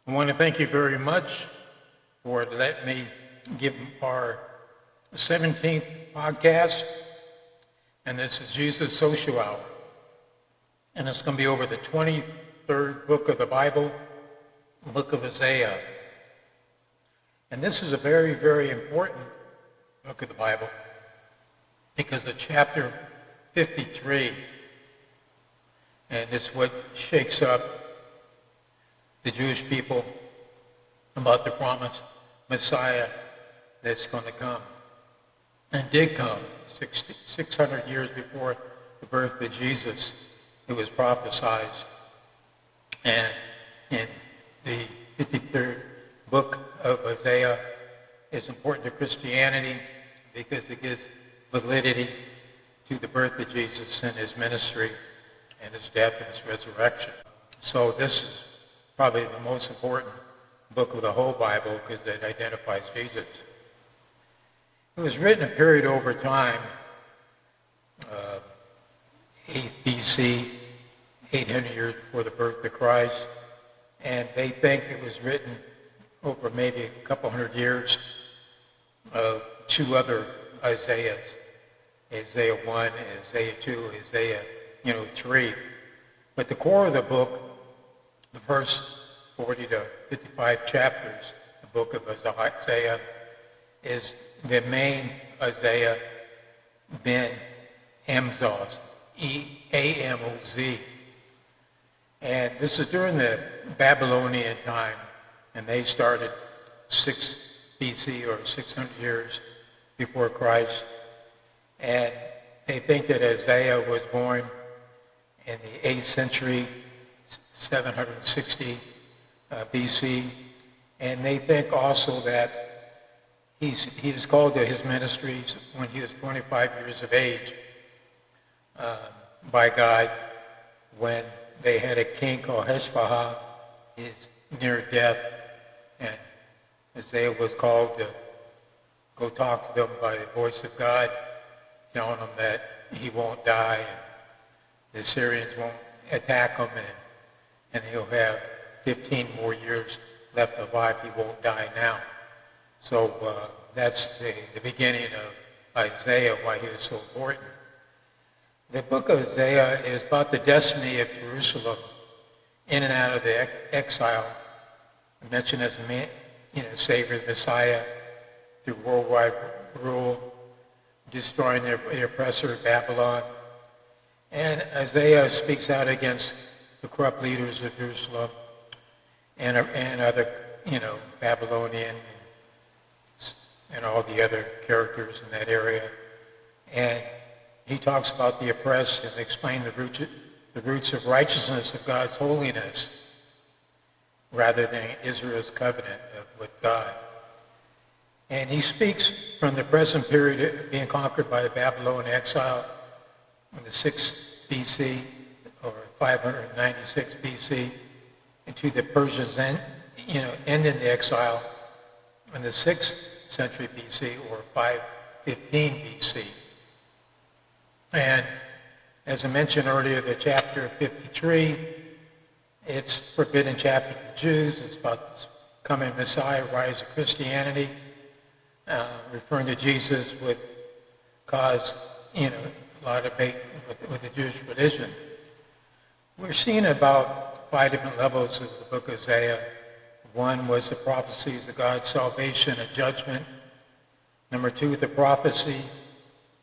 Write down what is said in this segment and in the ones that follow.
I want to thank you very much for letting me give our 17th podcast, and this is Jesus Social Hour. And it's going to be over the 23rd book of the Bible, the book of Isaiah. And this is a very, very important book of the Bible because of chapter 53, and it's what shakes up the Jewish people about the promised Messiah that's going to come, and did come 600 years before the birth of Jesus. It was prophesied. And in the 53rd book of Isaiah is important to Christianity because it gives validity to the birth of Jesus and his ministry and his death and his resurrection. So this is probably the most important book of the whole Bible because it identifies Jesus. It was written a period over time, 8 BC, 800 years before the birth of Christ, and they think it was written over maybe a couple hundred years of two other Isaiahs, Isaiah 1, Isaiah 2, Isaiah 3. But the core of the book, the first 40 to 55 chapters, the book of Isaiah, is the main Isaiah ben Amoz, E-A-M-O-Z. And this is during the Babylonian time, and they started 6 BC or 600 years before Christ. And they think that Isaiah was born in the 8th century, 760 BC. And they think also that he was called to his ministries when he was 25 years of age by God, when they had a king called Heshbah. He's near death, and Isaiah was called to go talk to them by the voice of God, telling them that he won't die, and the Syrians won't attack him, and he'll have 15 more years left of life. He won't die now. So that's the beginning of Isaiah, why he was so important. The book of Isaiah is about the destiny of Jerusalem in and out of the exile, mentioned as Savior, the Messiah, through worldwide rule, destroying the oppressor of Babylon. And Isaiah speaks out against the corrupt leaders of Jerusalem and other, Babylonian and all the other characters in that area. And he talks about the oppressed and explain the roots of righteousness of God's holiness rather than Israel's covenant with God. And he speaks from the present period of being conquered by the Babylonian exile in the 6th BC or 596 BC into the Persians ending the exile in the 6th century BC or 515 BC. And as I mentioned earlier, the chapter 53, it's forbidden chapter to the Jews. It's about the coming Messiah, rise of Christianity. Referring to Jesus would cause, a lot of debate with the Jewish religion. We're seeing about 5 different levels of the book of Isaiah. One was the prophecies of God's salvation and judgment. Number 2, the prophecy,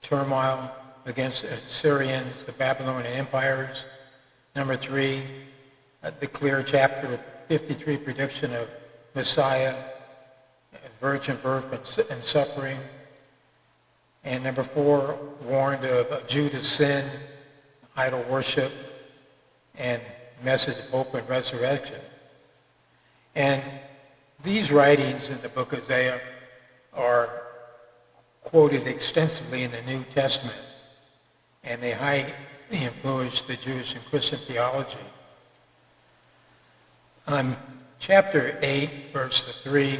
turmoil against the Assyrians, the Babylonian empires. Number 3, the clear chapter 53 prediction of Messiah, virgin birth and suffering. And number 4, warned of Judah's sin, idol worship, and message of hope and resurrection. And these writings in the book of Isaiah are quoted extensively in the New Testament, and they highly influenced the Jewish and Christian theology. Chapter 8, verse 3,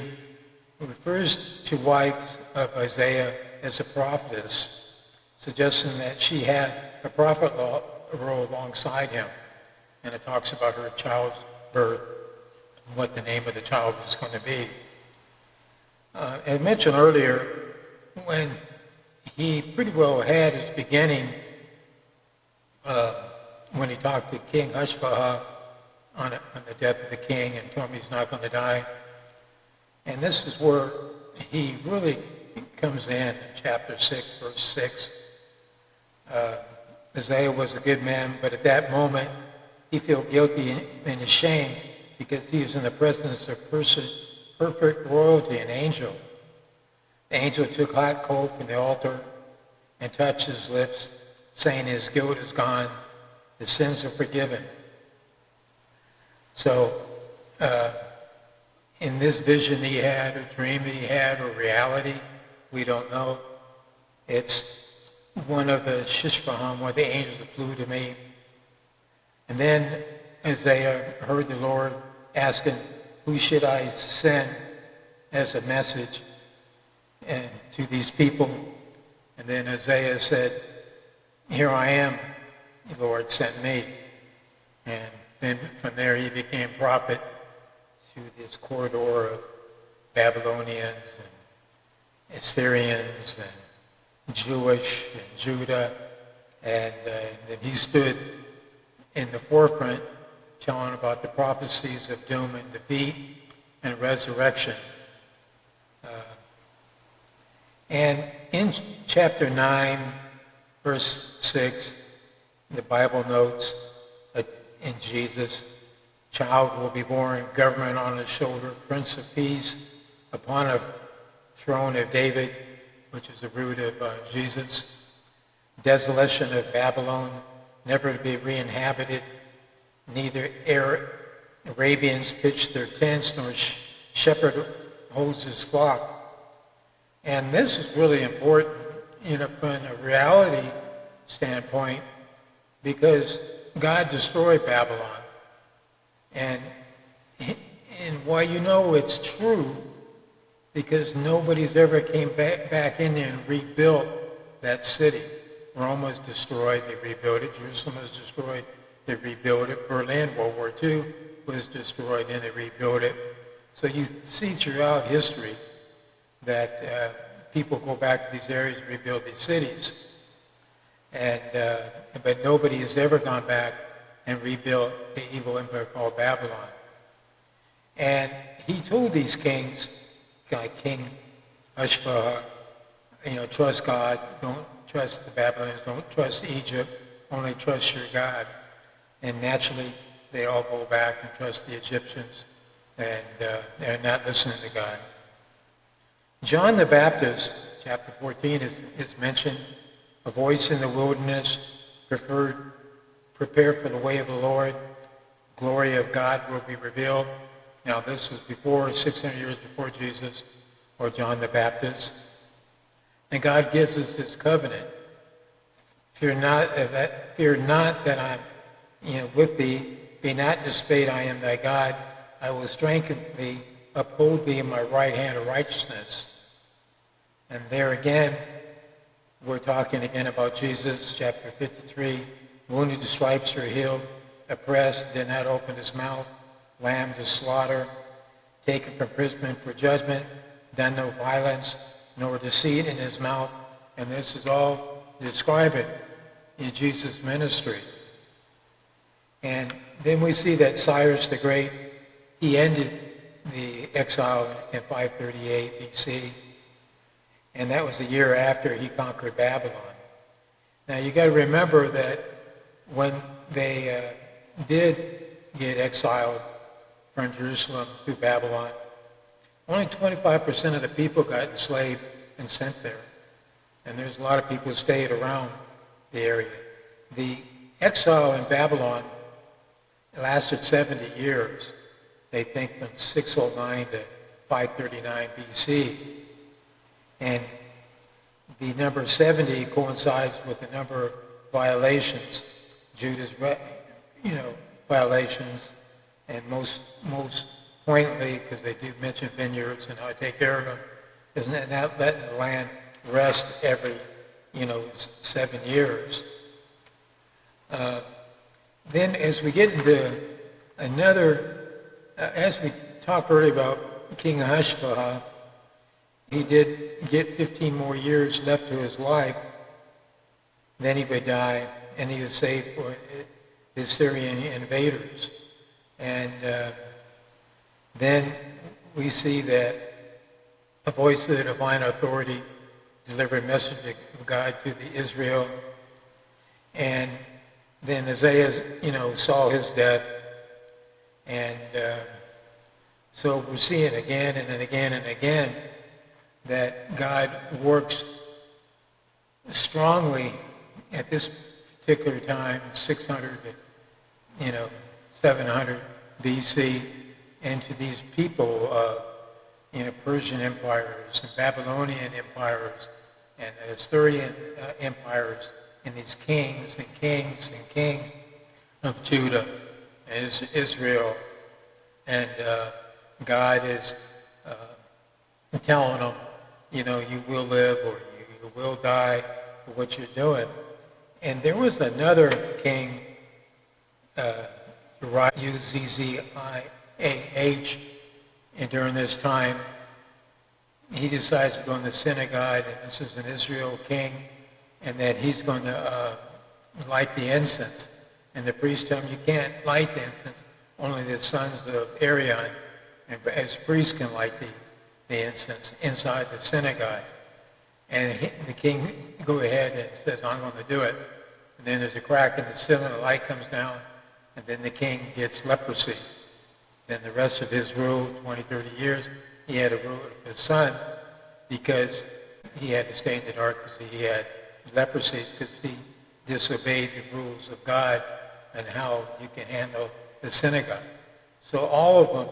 refers to wives of Isaiah as a prophetess, suggesting that she had a prophet role alongside him. And it talks about her child's birth what the name of the child was going to be. I mentioned earlier when he pretty well had his beginning when he talked to King Ashvaha on the death of the king and told him he's not going to die. And this is where he really comes in chapter 6, verse 6. Uzziah was a good man, but at that moment he felt guilty and ashamed because he was in the presence of perfect royalty, an angel. The angel took hot coal from the altar and touched his lips, saying his guilt is gone, his sins are forgiven. So, in this vision he had, a dream that he had, or reality, we don't know. It's one of the Shishpaham, one of the angels that flew to me. And then Isaiah heard the Lord asking, who should I send as a message and to these people? And then Isaiah said, here I am, the Lord sent me. And then from there he became prophet to this corridor of Babylonians and Assyrians and Jewish and Judah. And then he stood in the forefront telling about the prophecies of doom and defeat and resurrection. And in chapter 9, verse 6, the Bible notes in Jesus, child will be born, government on his shoulder, Prince of Peace, upon a throne of David, which is the root of Jesus. Desolation of Babylon, never to be re-inhabited. Neither Arabians pitch their tents, nor shepherd holds his flock. And this is really important, from a reality standpoint, because God destroyed Babylon. And why it's true, because nobody's ever came back in there and rebuilt that city. Rome was destroyed, they rebuilt it. Jerusalem was destroyed, they rebuilt it. Berlin, World War II, was destroyed, and they rebuilt it. So you see throughout history that people go back to these areas and rebuild these cities. But nobody has ever gone back and rebuilt the evil empire called Babylon. And he told these kings, like King Ashvaha, trust God, don't trust the Babylonians, don't trust Egypt, only trust your God. And naturally, they all go back and trust the Egyptians, and they're not listening to God. John the Baptist, chapter 14, is mentioned. A voice in the wilderness, prepare for the way of the Lord. Glory of God will be revealed. Now this was 600 years before Jesus or John the Baptist. And God gives us his covenant. Fear not that I'm with thee. Be not dismayed, I am thy God. I will strengthen thee, uphold thee in my right hand of righteousness. And there again, we're talking again about Jesus, chapter 53. Wounded to stripes are healed, oppressed, did not open his mouth, lamb to slaughter, taken from imprisonment for judgment, done no violence, nor deceit in his mouth. And this is all describing in Jesus' ministry. And then we see that Cyrus the Great, he ended the exile in 538 BC. And that was the year after he conquered Babylon. Now you got to remember that when they did get exiled from Jerusalem to Babylon, only 25% of the people got enslaved and sent there. And there's a lot of people who stayed around the area. The exile in Babylon lasted 70 years. They think from 609 to 539 BC. And the number 70 coincides with the number of violations, Judah's, violations, and most poignantly, because they do mention vineyards and how to take care of them, is not letting the land rest every, 7 years. Then as we get into another as we talked earlier about King Ahasuerus, he did get 15 more years left to his life. Then he would die, and he was saved for the Syrian invaders. And then we see that a voice of the divine authority delivered a message of God to the Israel. And then Isaiah, saw his death. And so we're seeing again and again and again that God works strongly at this particular time, 600 to 700 BC, into these people, Persian empires and Babylonian empires and Assyrian empires, and these kings and kings and kings of Judah and Israel. And God is telling them, you will live or you will die for what you're doing. And there was another king, Uzziah, and during this time, he decides to go in the synagogue, and this is an Israel king, and that he's going to light the incense. And the priest tell him, you can't light the incense, only the sons of Aaron, and as priests can light the incense inside the synagogue. And the king go ahead and says, I'm going to do it. And then there's a crack in the ceiling, the light comes down, and then the king gets leprosy. Then the rest of his rule, 20, 30 years, he had to rule his son because he had to stay in the dark because he had leprosy, because he disobeyed the rules of God and how you can handle the synagogue. So all of them,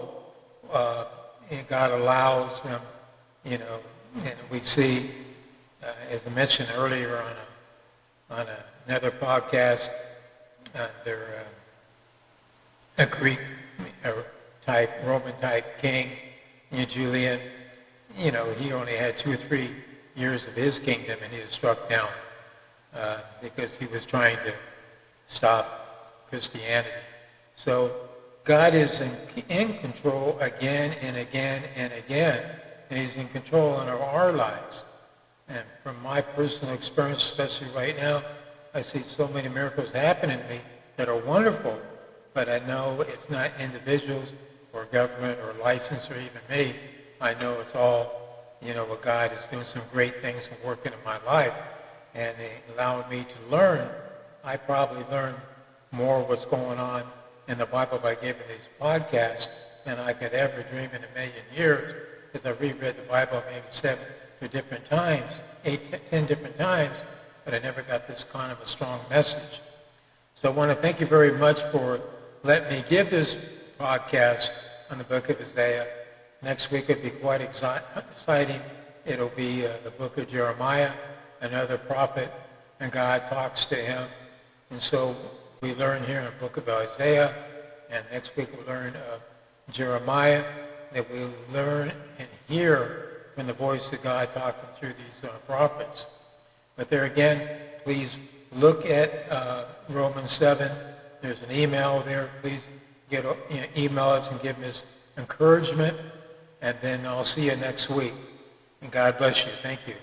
God allows them, and we see, as I mentioned earlier on another podcast, they're a Greek type, Roman type king, Julian. He only had 2 or 3 years of his kingdom, and he was struck down because he was trying to stop Christianity. So God is in control again and again and again, and he's in control in our lives. And from my personal experience, especially right now, I see so many miracles happening to me that are wonderful, but I know it's not individuals or government or license or even me. I know it's all, what God is doing some great things and working in my life, and allowing me to learn. I probably learned more what's going on in the Bible by giving these podcasts than I could ever dream in a million years, because I reread the Bible maybe 7 different times, 8, 10 different times, but I never got this kind of a strong message. So I want to thank you very much for letting me give this podcast on the book of Isaiah. Next week it'll be quite exciting. It'll be the book of Jeremiah, another prophet, and God talks to him. And so we learn here in the book of Isaiah, and next week we'll learn Jeremiah, that we'll learn and hear from the voice of God talking through these prophets. But there again, please look at Romans 7. There's an email there. Please email us and give us encouragement. And then I'll see you next week. And God bless you. Thank you.